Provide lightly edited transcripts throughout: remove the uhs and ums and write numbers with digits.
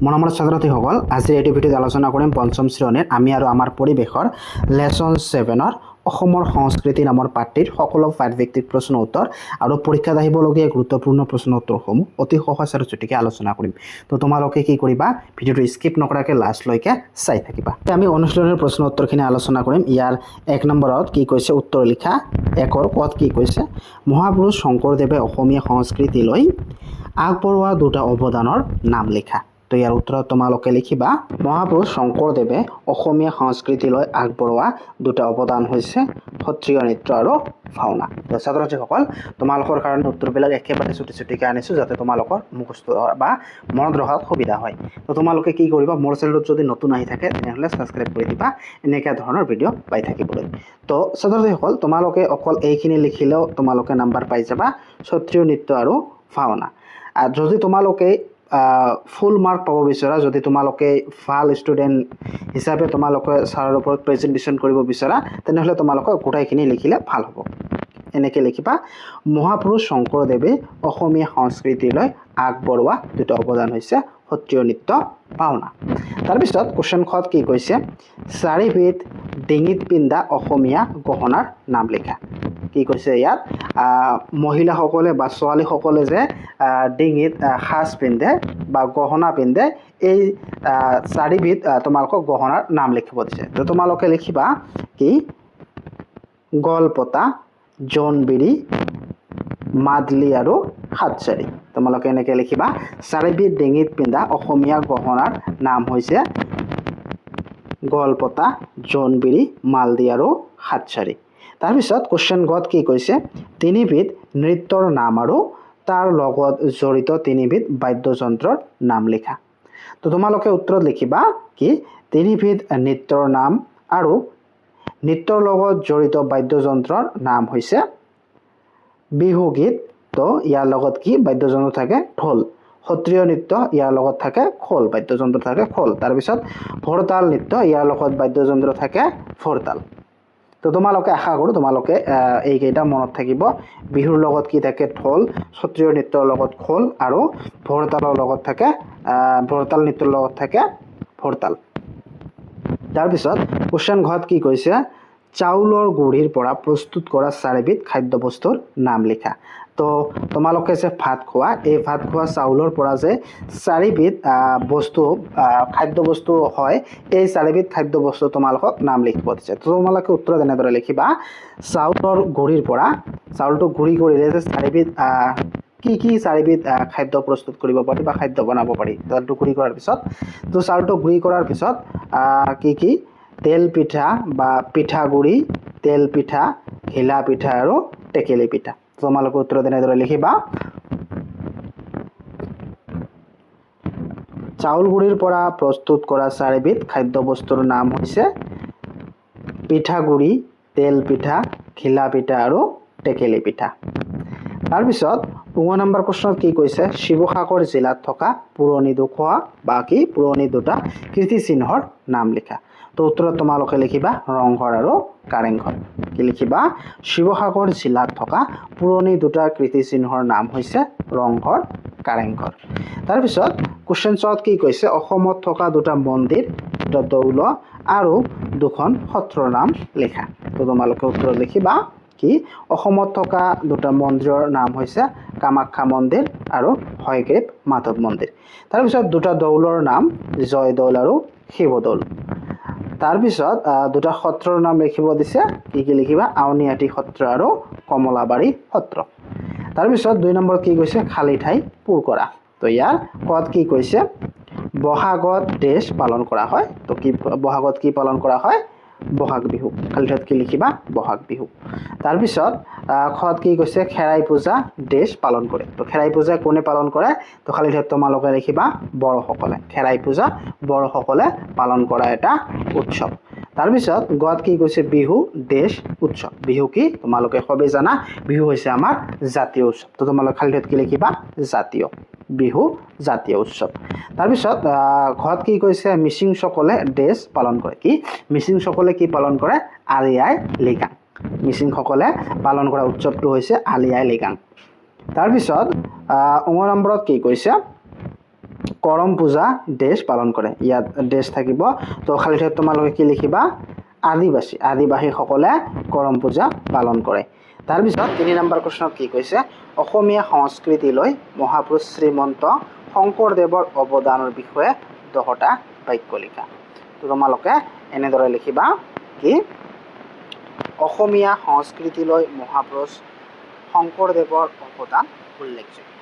মৰমৰ ছাত্ৰ-ছাত্ৰীসকল, আজিৰ এইটো ভিডিঅ'ত আলোচনা কৰিম পঞ্চম শ্ৰেণীৰ আমি আৰু আমাৰ পৰিৱেশৰ লেসন 7ৰ অসমৰ সংস্কৃতি নামৰ পাঠটিৰ সকলো পাঠভিত্তিক প্ৰশ্ন উত্তৰ আৰু পৰীক্ষাত আহিবলগীয়া গুৰুত্বপূৰ্ণ প্ৰশ্ন উত্তৰসমূহ অতি সহজ আৰু চুটিকৈ আলোচনা কৰিম। তো তোমালোকে কি কৰিবা, ভিডিঅ'টো স্কিপ নকৰাকৈ লাষ্টলৈকে চাই থাকিবা। আমি অনুশীলনৰ প্ৰশ্ন উত্তৰখিনি আলোচনা কৰিম। ইয়াৰ 1 নম্বৰত কি কৈছে, উত্তৰ লিখা। 1ৰ কত কি কৈছে, মহাপুৰুষ শংকৰদেৱে অসমীয়া সংস্কৃতিলৈ আগবঢ়োৱা দুটা অৱদানৰ নাম লিখা। তো ইয়াৰ উত্তৰত তোমালোকে লিখিবা, মহাপুৰুষ শংকৰদেৱে অসমীয়া সংস্কৃতিলৈ আগবঢ়োৱা দুটা অৱদান হৈছে সত্ৰীয় নৃত্য আৰু ভাওনা। তো ছাত্ৰ-ছাত্ৰীসকল, তোমালোকৰ কাৰণে উত্তৰবিলাক একেবাৰে চুটিকৈ আনিছোঁ যাতে তোমালোকৰ মুখস্থ বা মনত ৰখাত সুবিধা হয়। তো তোমালোকে কি কৰিবা, মোৰ চেনেলত যদি নতুন আহি থাকে তেনেহ'লে ছাবস্ক্ৰাইব কৰি দিবা এনেকুৱা ধৰণৰ ভিডিঅ' পাই থাকিবলৈ। তো ছাত্ৰ-ছাত্ৰীসকল, তোমালোকে অকল এইখিনি লিখিলেও তোমালোকে নাম্বাৰ পাই যাবা, সত্ৰীয় নৃত্য আৰু ভাওনা। আৰু যদি তোমালোকে ফুল মাৰ্ক পাব বিচৰা, যদি তোমালোকে ভাল ষ্টুডেণ্ট হিচাপে তোমালোকে ছাৰৰ ওপৰত প্ৰেজেণ্টেশ্যন কৰিব বিচৰা, তেনেহ'লে তোমালোকে গোটাইখিনি লিখিলে ভাল হ'ব। এনেকৈ লিখিবা, মহাপুৰুষ শংকৰদেৱে অসমীয়া সংস্কৃতিলৈ আগবঢ়োৱা দুটা অৱদান হৈছে সত্ৰীয় নৃত্য ভাওনা। তাৰপিছত কুৱেশ্যন খত কি কৈছে, চাৰিবিধ ডিঙিত পিন্ধা অসমীয়া গহনাৰ নাম লিখা। কি কৈছে ইয়াত, মহিলাসকলে বা ছোৱালীসকলে যে ডিঙিত সাজ পিন্ধে বা গহনা পিন্ধে, এই চাৰিবিধ তোমালোকক গহনাৰ নাম লিখিব দিছে। তো তোমালোকে লিখিবা কি, গলপতা, জোনবিৰি, মাদলি আৰু হাতচাৰি। তোমালোকে এনেকৈ লিখিবা, চাৰিবিধ ডিঙিত পিন্ধা অসমীয়া গহনাৰ নাম হৈছে গলপতা, জোনবিৰি, মালদি আৰু হাতচাৰি। তাৰপিছত কুৱেশ্যন গত কি কৈছে, তিনিবিধ নৃত্যৰ নাম আৰু তাৰ লগত জড়িত তিনিবিধ বাদ্যযন্ত্ৰৰ নাম লিখা। তো তোমালোকে উত্তৰত লিখিবা কি, তিনিবিধ নৃত্যৰ নাম আৰু নৃত্যৰ লগত জড়িত বাদ্যযন্ত্ৰৰ নাম হৈছে বিহুগীত। তো ইয়াৰ লগত কি বাদ্যযন্ত্ৰ থাকে, ঢোল। সত্ৰীয় নৃত্য, ইয়াৰ লগত থাকে খোল, বাদ্যযন্ত্ৰ থাকে খোল। তাৰপিছত ভৰতাল নৃত্য, ইয়াৰ লগত বাদ্যযন্ত্ৰ থাকে ভৰতাল। তো তোমালোকে আশা কৰোঁ তোমালোকে এইকেইটা মনত থাকিব। বিহুৰ লগত কি থাকে, ঢোল। সত্ৰীয় নৃত্যৰ লগত খোল আৰু ভৰতালৰ লগত থাকে ভৰতাল নৃত্যৰ লগত থাকে ভৰতাল। তাৰপিছত কুৱেশ্যন ঘত কি কৈছে, চাউলৰ গুড়িৰ পৰা প্ৰস্তুত কৰা চাৰিবিধ খাদ্যবস্তুৰ নাম লিখা। তো তোমালোকে যে ভাত খোৱা, এই ভাত খোৱা চাউলৰ পৰা যে চাৰিবিধ খাদ্যবস্তু হয়, এই চাৰিবিধ খাদ্যবস্তু তোমালোকক নাম লিখিব দিছে। তো তোমালোকে উত্তৰত এনেদৰে লিখিবা, চাউলৰ গুড়িৰ পৰা, চাউলটো গুড়ি কৰিলে যে চাৰিবিধ কি চাৰিবিধ খাদ্য প্ৰস্তুত কৰিব পাৰি বা খাদ্য বনাব পাৰি। চাউলটো গুড়ি কৰাৰ পিছত, তো চাউলটো গুড়ি কৰাৰ পিছত কি তেল পিঠা বা পিঠাগুড়ি, তেল পিঠা, ঘিলা পিঠা আৰু টেকেলি পিঠা। তোমালোকে উত্তৰত এনেদৰে লিখিবা, চাউল গুড়িৰ পৰা প্ৰস্তুত কৰা চাৰিবিধ খাদ্যবস্তুৰ নাম হৈছে পিঠাগুড়ি, তেল পিঠা, ঘিলা পিঠা আৰু টেকেলি পিঠা। তাৰপিছত 2 নম্বৰ প্ৰশ্নত কি কৈছে, শিৱসাগৰ জিলাত থকা পুৰণি দুটা কীৰ্তিচিহ্নৰ নাম লিখা। তো উত্তৰত তোমালোকে লিখিবা ৰংঘৰ আৰু কাৰেংঘৰ। কি লিখিবা, শিৱসাগৰ জিলাত থকা পুৰণি দুটা কীৰ্তিচিহ্নৰ নাম হৈছে ৰংঘৰ, কাৰেংঘৰ। তাৰপিছত কুৱেশ্যন চত কি কৈছে, অসমত থকা দুটা মন্দিৰ, দুটা দৌল আৰু দুখন সত্ৰৰ নাম লিখা। তো তোমালোকে উত্তৰত লিখিবা কি, অসমত থকা দুটা মন্দিৰৰ নাম হৈছে কামাখ্যা মন্দিৰ আৰু হয়গ্ৰীৱ মাধৱ মন্দিৰ। তাৰপিছত দুটা দৌলৰ নাম জয়দৌল আৰু শিৱদৌল। তাৰপিছত দুটা সত্ৰৰ নাম লিখিব দিছে। কি লিখিবা, আউনীআটী সত্ৰ আৰু কমলাবাৰী সত্ৰ। তাৰপিছত 2 নম্বৰত কি কৈছে, খালী ঠাই পূৰ কৰা। তো ইয়াৰ কত কি কৈছে, বহাগত দেশ পালন কৰা হয়। তো বহাগত কি পালন কৰা হয়, বহাগ বিহু। খালী ঠাইত কি লিখিবা, বহাগ বিহু। তাৰপিছত খত কি কৈছে, খেৰাই পূজা দেশ পালন কৰে। তো খেৰাই পূজা কোনে পালন কৰে, তো খালী ঠাইত তোমালোকে লিখিবা বড়োসকলে। খেৰাই পূজা বড়োসকলে পালন কৰা এটা উৎসৱ। তাৰপিছত গত কি কৈছে, বিহু দেশ উৎসৱ। বিহু কি তোমালোকে সবেই জানা, বিহু হৈছে আমাৰ জাতীয় উৎসৱ। তো তোমালোকে খালী ঠাইত কি লিখিবা, জাতীয়। বিহু জাতীয় উৎসৱ। তাৰপিছত ঘত কি কৈছে, মিচিংসকলে দেশ পালন কৰে। কি মিচিংসকলে কি পালন কৰে, আলি আই লৃগাং। মিচিংসকলে পালন কৰা উৎসৱটো হৈছে আলি আই লৃগাং। তাৰপিছত 9 নম্বৰত কি কৈছে, কৰম পূজা দেশ পালন কৰে। ইয়াত দেশ থাকিব, তো খালি ঠাইত তোমালোকে কি লিখিবা, আদিবাসীসকলে কৰম পূজা পালন কৰে। তাৰপিছত 3 নম্বৰ প্ৰশ্নত কি কৈছে, অসমীয়া সংস্কৃতিলৈ মহাপুৰুষ শ্ৰীমন্ত শংকৰদেৱৰ অৱদানৰ বিষয়ে 10টা বাক্য লিখা। তো তোমালোকে এনেদৰে লিখিবা কি, অসমীয়া সংস্কৃতিলৈ মহাপুৰুষ শংকৰদেৱৰ অৱদান উল্লেখযোগ্য।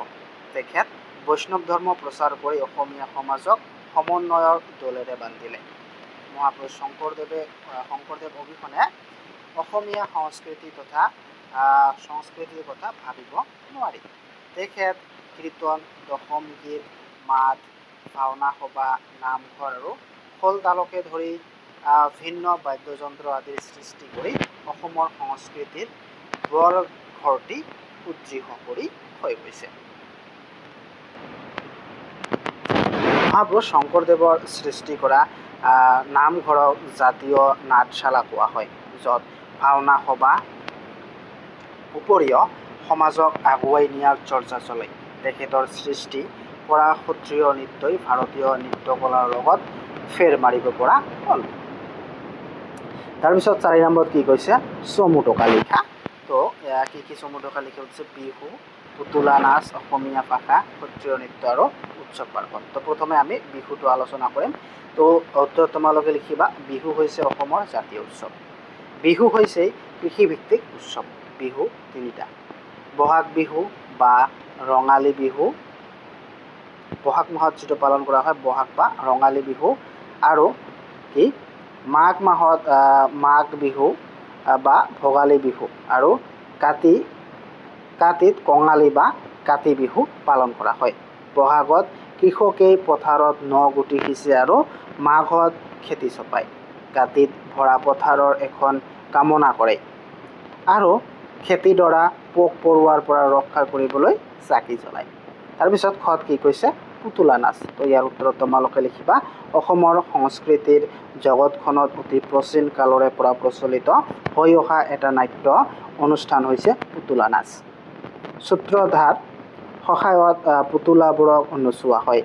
তেখেত বৈষ্ণৱ ধৰ্ম প্ৰচাৰ কৰি অসমীয়া সমাজক সমন্বয়ৰ দোলেৰে বান্ধিলে। মহাপুৰুষ শংকৰদেৱ অবিহনে অসমীয়া সংস্কৃতিৰ কথা ভাবিব নোৱাৰি। তেখেত কীৰ্তন, দশম গীত, মাত, ভাওনা সভা, নামঘৰ আৰু খোল তালকে ধৰি ভিন্ন বাদ্যযন্ত্ৰ আদিৰ সৃষ্টি কৰি অসমৰ সংস্কৃতিৰ বৰ ঘৰটি উজ্জীৱ কৰি থৈ গৈছে। মহাপুৰুষ শংকৰদেৱৰ সৃষ্টি কৰা নামঘৰক জাতীয় নাটশালা কোৱা হয়, য'ত ভাওনা সভা উপৰিও সমাজক আগুৱাই নিয়াৰ চৰ্চা চলে। তেখেতৰ সৃষ্টি কৰা সত্ৰীয় নৃত্যই ভাৰতীয় নৃত্যকলাৰ লগত ফেৰ মাৰিব পৰা হ'ল। তাৰপিছত 4 নম্বৰত কি কৈছে, চমু টকা লিখা। তো কি চমু টকা লিখা হৈছে, বিহু, পুতলা নাচ, অসমীয়া ভাষা, সত্ৰীয় নৃত্য আৰু উৎসৱ পাৰ্বণ। তো প্ৰথমে আমি বিহুটো আলোচনা কৰিম। তো উত্তৰ তোমালোকে লিখিবা, বিহু হৈছে অসমৰ জাতীয় উৎসৱ। বিহু হৈছে কৃষিভিত্তিক উৎসৱ। বিহু 3টা, বহাগ বিহু বা ৰঙালী বিহু, বহাগ মাহত যিটো পালন কৰা হয় বহাগ বা ৰঙালী বিহু, আৰু কি মাঘ মাহত মাঘ বিহু বা ভোগালী বিহু, আৰু কাতিত কঙালী বা কাতি বিহু পালন কৰা হয়। বহাগত কৃষকে পথাৰত গুটি সিঁচে আৰু মাঘত খেতি চপায়। কাতিত ভৰা পথাৰৰ এখন কামনা কৰে আৰু খেতিডৰা পোক পৰুৱাৰ পৰা ৰক্ষা কৰিবলৈ চাকি জ্বলায়। তাৰপিছত খত কি কৈছে, পুতলা নাচ। তো ইয়াৰ উত্তৰত তোমালোকে লিখিবা, অসমৰ সংস্কৃতিৰ জগতখনত অতি প্ৰাচীন কালৰে পৰা প্ৰচলিত হৈ অহা এটা নাট্য অনুষ্ঠান হৈছে পুতলা নাচ। সূত্ৰধাৰ সহায়ত পুতলাবোৰক নচোৱা হয়।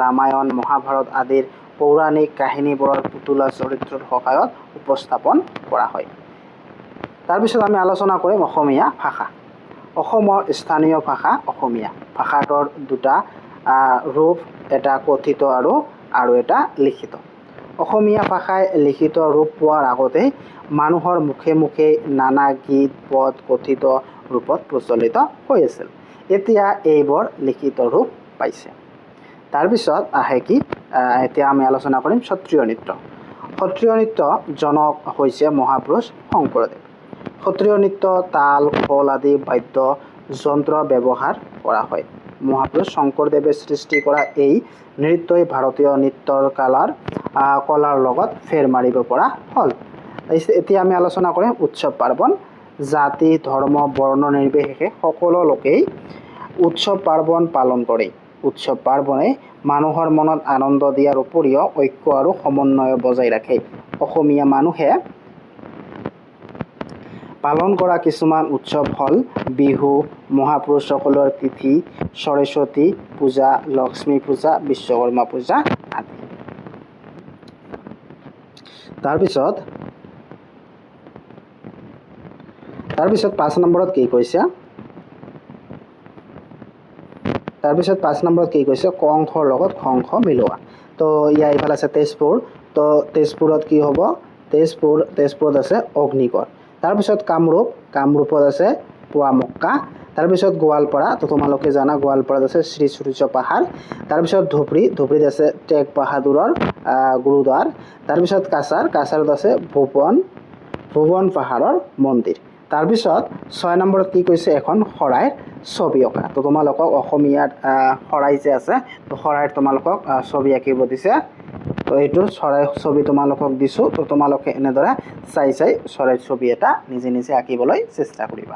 ৰামায়ণ, মহাভাৰত আদিৰ পৌৰাণিক কাহিনীবোৰৰ পুতলা চৰিত্ৰৰ সহায়ত উপস্থাপন কৰা হয়। তাৰপিছত আমি আলোচনা কৰিম অসমীয়া ভাষা। অসমৰ স্থানীয় ভাষা অসমীয়া। ভাষাটোৰ 2টা ৰূপ, এটা কথিত আৰু এটা লিখিত। অসমীয়া ভাষাই লিখিত ৰূপ পোৱাৰ আগতেই মানুহৰ মুখে মুখে নানা গীত পদ কথিত ৰূপত প্ৰচলিত হৈ আছিল। এতিয়া এইবোৰ লিখিত ৰূপ পাইছে। তাৰপিছত আহে কি, এতিয়া আমি আলোচনা কৰিম সত্ৰীয় নৃত্য। সত্ৰীয় নৃত্য জনক হৈছে মহাপুৰুষ শংকৰদেৱ। সত্ৰীয় নৃত্য তাল, খোল আদি বাদ্য যন্ত্ৰ ব্যৱহাৰ কৰা হয়। মহাপুৰুষ শংকৰদেৱে সৃষ্টি কৰা এই নৃত্যই ভাৰতীয় নৃত্যৰ কলাৰ লগত ফেৰ মাৰিব পৰা হ'ল। এতিয়া আমি আলোচনা কৰিম উৎসৱ পাৰ্বণ। জাতি, ধৰ্ম, বৰ্ণ নিৰ্বিশেষে সকলো লোকেই উৎসৱ পাৰ্বণ পালন কৰে। উৎসৱ পাৰ্বণে মানুহৰ মনত আনন্দ দিয়াৰ উপৰিও ঐক্য আৰু সমন্বয় বজাই ৰাখে। অসমীয়া মানুহে পালন কৰা কিছুমান উৎসৱ হ'ল বিহু, মহাপুৰুষসকলৰ তিথি, সৰস্বতী পূজা, লক্ষ্মী পূজা, বিশ্বকৰ্মা পূজা আদি। তাৰপিছত 5 নম্বৰত কি কৈছে, কংসৰ লগত খংস মিলোৱা। তো ইয়াৰ ইফালে আছে তেজপুৰ। তো তেজপুৰত কি হ'ব, তেজপুৰত আছে অগ্নিগড়। তাৰপিছত কামৰূপত আছে পুৱামক্কা। তাৰপিছত গোৱালপাৰা, তো তোমালোকে জানা গোৱালপাৰাত আছে শ্ৰী সূৰ্য পাহাৰ। তাৰপিছত ধুবুৰীত আছে টেগ বাহাদুৰৰ গুৰুদ্বাৰ। তাৰপিছত কাছাৰত আছে ভুৱন পাহাৰৰ মন্দিৰ। তাৰপিছত 6 নম্বৰত কি কৈছে, এখন শৰাইৰ ছবি অঁকা। তো তোমালোকক অসমীয়াত শৰাই যে আছে, তো শৰাইৰ তোমালোকক ছবি আঁকিব দিছে। তো এইটো চৰাইৰ ছবি তোমালোকক দিছোঁ। তো তোমালোকে এনেদৰে চাই চৰাইৰ ছবি এটা নিজে আঁকিবলৈ চেষ্টা কৰিবা।